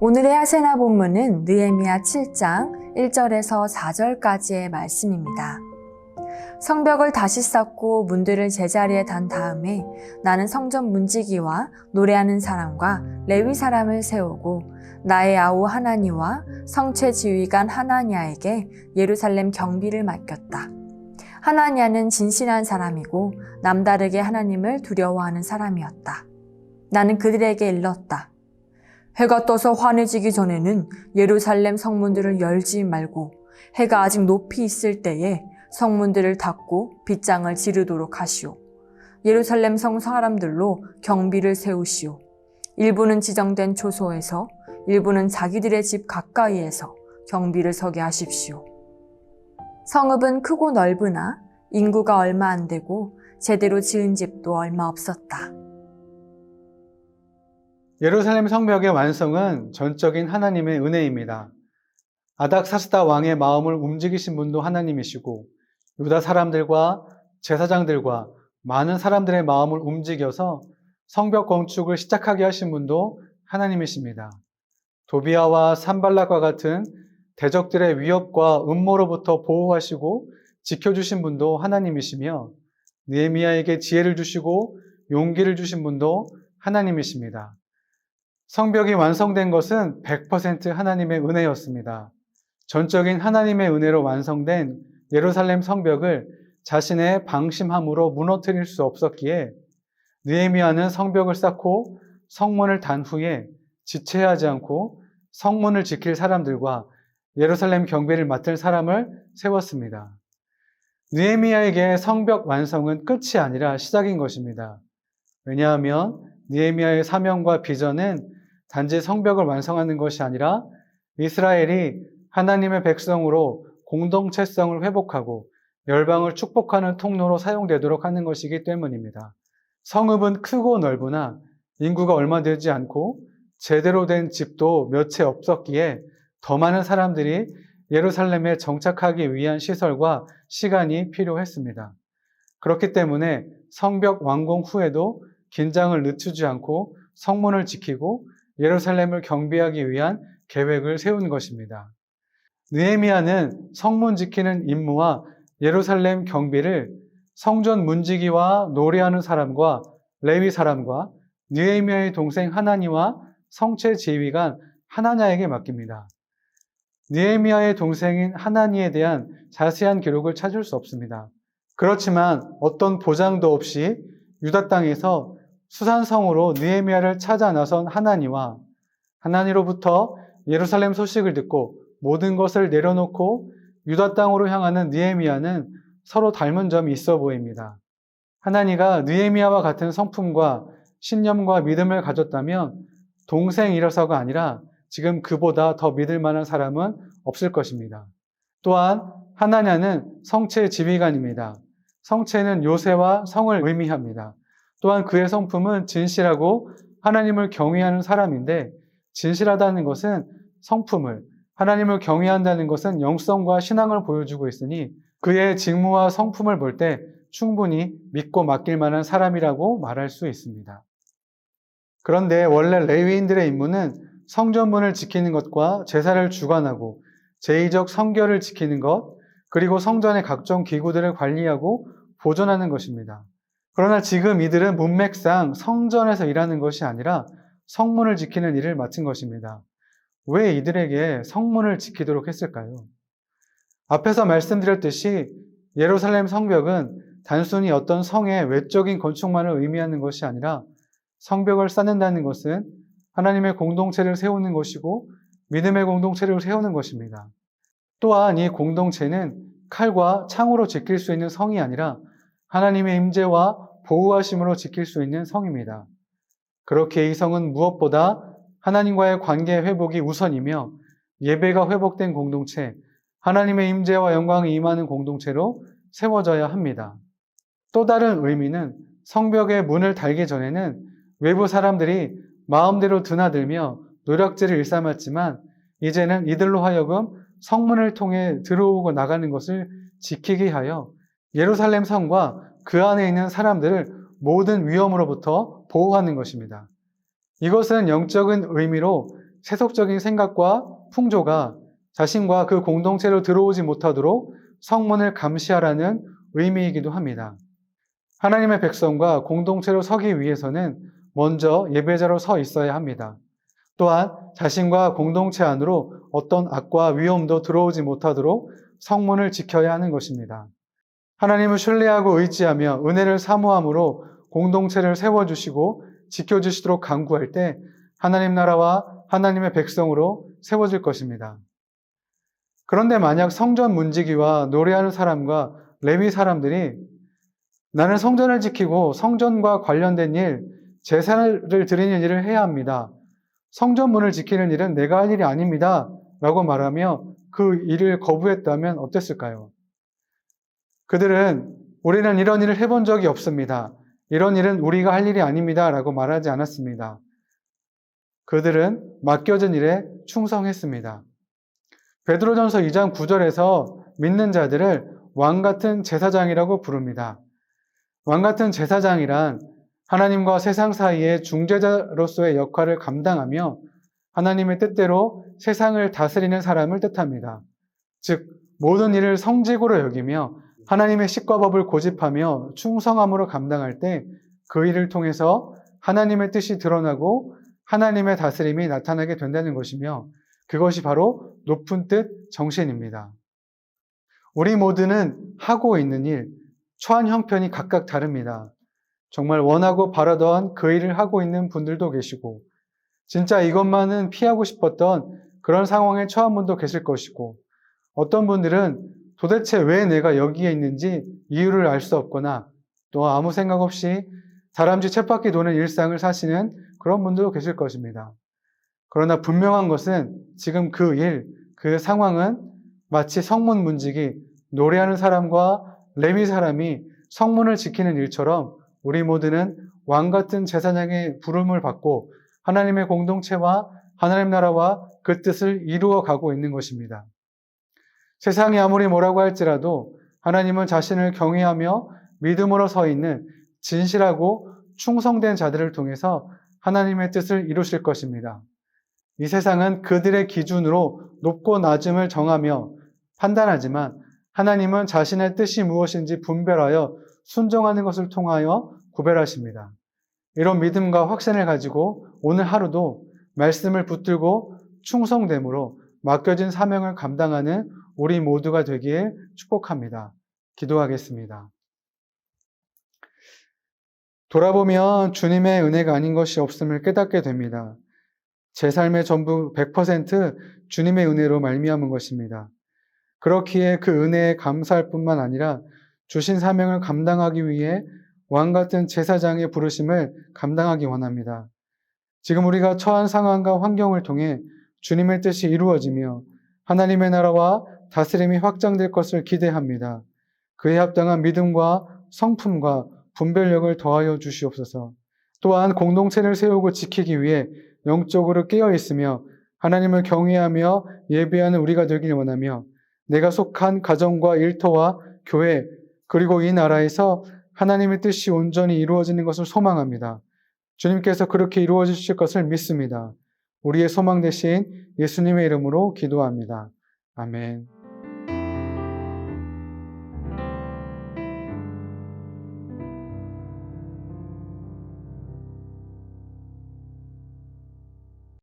오늘의 하세나 본문은 느헤미야 7장 1절에서 4절까지의 말씀입니다. 성벽을 다시 쌓고 문들을 제자리에 단 다음에 나는 성전 문지기와 노래하는 사람과 레위 사람을 세우고 나의 아우 하나니와 성체 지휘관 하나냐에게 예루살렘 경비를 맡겼다. 하나냐는 진실한 사람이고 남다르게 하나님을 두려워하는 사람이었다. 나는 그들에게 일렀다. 해가 떠서 환해지기 전에는 예루살렘 성문들을 열지 말고 해가 아직 높이 있을 때에 성문들을 닫고 빗장을 지르도록 하시오. 예루살렘 성 사람들로 경비를 세우시오. 일부는 지정된 초소에서, 일부는 자기들의 집 가까이에서 경비를 서게 하십시오. 성읍은 크고 넓으나 인구가 얼마 안 되고 제대로 지은 집도 얼마 없었다. 예루살렘 성벽의 완성은 전적인 하나님의 은혜입니다. 아닥사스다 왕의 마음을 움직이신 분도 하나님이시고 유다 사람들과 제사장들과 많은 사람들의 마음을 움직여서 성벽 건축을 시작하게 하신 분도 하나님이십니다. 도비아와 산발락과 같은 대적들의 위협과 음모로부터 보호하시고 지켜주신 분도 하나님이시며 느헤미야에게 지혜를 주시고 용기를 주신 분도 하나님이십니다. 성벽이 완성된 것은 100% 하나님의 은혜였습니다. 전적인 하나님의 은혜로 완성된 예루살렘 성벽을 자신의 방심함으로 무너뜨릴 수 없었기에 느헤미야는 성벽을 쌓고 성문을 단 후에 지체하지 않고 성문을 지킬 사람들과 예루살렘 경비를 맡을 사람을 세웠습니다. 느헤미야에게 성벽 완성은 끝이 아니라 시작인 것입니다. 왜냐하면 느헤미야의 사명과 비전은 단지 성벽을 완성하는 것이 아니라 이스라엘이 하나님의 백성으로 공동체성을 회복하고 열방을 축복하는 통로로 사용되도록 하는 것이기 때문입니다. 성읍은 크고 넓으나 인구가 얼마 되지 않고 제대로 된 집도 몇 채 없었기에 더 많은 사람들이 예루살렘에 정착하기 위한 시설과 시간이 필요했습니다. 그렇기 때문에 성벽 완공 후에도 긴장을 늦추지 않고 성문을 지키고 예루살렘을 경비하기 위한 계획을 세운 것입니다. 느헤미야는 성문 지키는 임무와 예루살렘 경비를 성전 문지기와 노래하는 사람과 레위 사람과 느헤미야의 동생 하나니와 성체 지휘관 하나냐에게 맡깁니다. 느헤미야의 동생인 하나니에 대한 자세한 기록을 찾을 수 없습니다. 그렇지만 어떤 보장도 없이 유다 땅에서 수산성으로 느헤미야를 찾아 나선 하나니와 하나니로부터 예루살렘 소식을 듣고 모든 것을 내려놓고 유다 땅으로 향하는 느헤미야는 서로 닮은 점이 있어 보입니다. 하나니가 느헤미야와 같은 성품과 신념과 믿음을 가졌다면 동생이라서가 아니라 지금 그보다 더 믿을 만한 사람은 없을 것입니다. 또한 하나냐는 성체 지휘관입니다. 성체는 요새와 성을 의미합니다. 또한 그의 성품은 진실하고 하나님을 경외하는 사람인데 진실하다는 것은 성품을, 하나님을 경외한다는 것은 영성과 신앙을 보여주고 있으니 그의 직무와 성품을 볼 때 충분히 믿고 맡길 만한 사람이라고 말할 수 있습니다. 그런데 원래 레위인들의 임무는 성전문을 지키는 것과 제사를 주관하고 제의적 성결을 지키는 것, 그리고 성전의 각종 기구들을 관리하고 보존하는 것입니다. 그러나 지금 이들은 문맥상 성전에서 일하는 것이 아니라 성문을 지키는 일을 맡은 것입니다. 왜 이들에게 성문을 지키도록 했을까요? 앞에서 말씀드렸듯이 예루살렘 성벽은 단순히 어떤 성의 외적인 건축만을 의미하는 것이 아니라 성벽을 쌓는다는 것은 하나님의 공동체를 세우는 것이고 믿음의 공동체를 세우는 것입니다. 또한 이 공동체는 칼과 창으로 지킬 수 있는 성이 아니라 하나님의 임재와 보호하심으로 지킬 수 있는 성입니다. 그렇게 이 성은 무엇보다 하나님과의 관계 회복이 우선이며 예배가 회복된 공동체, 하나님의 임재와 영광이 임하는 공동체로 세워져야 합니다. 또 다른 의미는 성벽에 문을 달기 전에는 외부 사람들이 마음대로 드나들며 노략질을 일삼았지만 이제는 이들로 하여금 성문을 통해 들어오고 나가는 것을 지키게 하여 예루살렘 성과 그 안에 있는 사람들을 모든 위험으로부터 보호하는 것입니다. 이것은 영적인 의미로 세속적인 생각과 풍조가 자신과 그 공동체로 들어오지 못하도록 성문을 감시하라는 의미이기도 합니다. 하나님의 백성과 공동체로 서기 위해서는 먼저 예배자로 서 있어야 합니다. 또한 자신과 공동체 안으로 어떤 악과 위험도 들어오지 못하도록 성문을 지켜야 하는 것입니다. 하나님을 신뢰하고 의지하며 은혜를 사모함으로 공동체를 세워주시고 지켜주시도록 간구할 때 하나님 나라와 하나님의 백성으로 세워질 것입니다. 그런데 만약 성전 문지기와 노래하는 사람과 레위 사람들이 나는 성전을 지키고 성전과 관련된 일, 제사를 드리는 일을 해야 합니다. 성전문을 지키는 일은 내가 할 일이 아닙니다. 라고 말하며 그 일을 거부했다면 어땠을까요? 그들은 우리는 이런 일을 해본 적이 없습니다. 이런 일은 우리가 할 일이 아닙니다. 라고 말하지 않았습니다. 그들은 맡겨진 일에 충성했습니다. 베드로전서 2장 9절에서 믿는 자들을 왕같은 제사장이라고 부릅니다. 왕같은 제사장이란 하나님과 세상 사이의 중재자로서의 역할을 감당하며 하나님의 뜻대로 세상을 다스리는 사람을 뜻합니다. 즉, 모든 일을 성직으로 여기며 하나님의 식과 법을 고집하며 충성함으로 감당할 때 그 일을 통해서 하나님의 뜻이 드러나고 하나님의 다스림이 나타나게 된다는 것이며 그것이 바로 높은 뜻 정신입니다. 우리 모두는 하고 있는 일, 처한 형편이 각각 다릅니다. 정말 원하고 바라던 그 일을 하고 있는 분들도 계시고 진짜 이것만은 피하고 싶었던 그런 상황에 처한 분도 계실 것이고 어떤 분들은 도대체 왜 내가 여기에 있는지 이유를 알 수 없거나 또 아무 생각 없이 다람쥐 쳇바퀴 도는 일상을 사시는 그런 분들도 계실 것입니다. 그러나 분명한 것은 지금 그 일, 그 상황은 마치 성문 문지기, 노래하는 사람과 레위 사람이 성문을 지키는 일처럼 우리 모두는 왕같은 제사장의 부름을 받고 하나님의 공동체와 하나님 나라와 그 뜻을 이루어 가고 있는 것입니다. 세상이 아무리 뭐라고 할지라도 하나님은 자신을 경외하며 믿음으로 서 있는 진실하고 충성된 자들을 통해서 하나님의 뜻을 이루실 것입니다. 이 세상은 그들의 기준으로 높고 낮음을 정하며 판단하지만 하나님은 자신의 뜻이 무엇인지 분별하여 순종하는 것을 통하여 구별하십니다. 이런 믿음과 확신을 가지고 오늘 하루도 말씀을 붙들고 충성됨으로 맡겨진 사명을 감당하는 우리 모두가 되길 축복합니다. 기도하겠습니다. 돌아보면 주님의 은혜가 아닌 것이 없음을 깨닫게 됩니다. 제 삶의 전부 100% 주님의 은혜로 말미암은 것입니다. 그렇기에 그 은혜에 감사할 뿐만 아니라 주신 사명을 감당하기 위해 왕같은 제사장의 부르심을 감당하기 원합니다. 지금 우리가 처한 상황과 환경을 통해 주님의 뜻이 이루어지며 하나님의 나라와 다스림이 확장될 것을 기대합니다. 그에 합당한 믿음과 성품과 분별력을 더하여 주시옵소서. 또한 공동체를 세우고 지키기 위해 영적으로 깨어 있으며 하나님을 경외하며 예배하는 우리가 되길 원하며 내가 속한 가정과 일터와 교회 그리고 이 나라에서 하나님의 뜻이 온전히 이루어지는 것을 소망합니다. 주님께서 그렇게 이루어 주실 것을 믿습니다. 우리의 소망 되신 예수님의 이름으로 기도합니다. 아멘.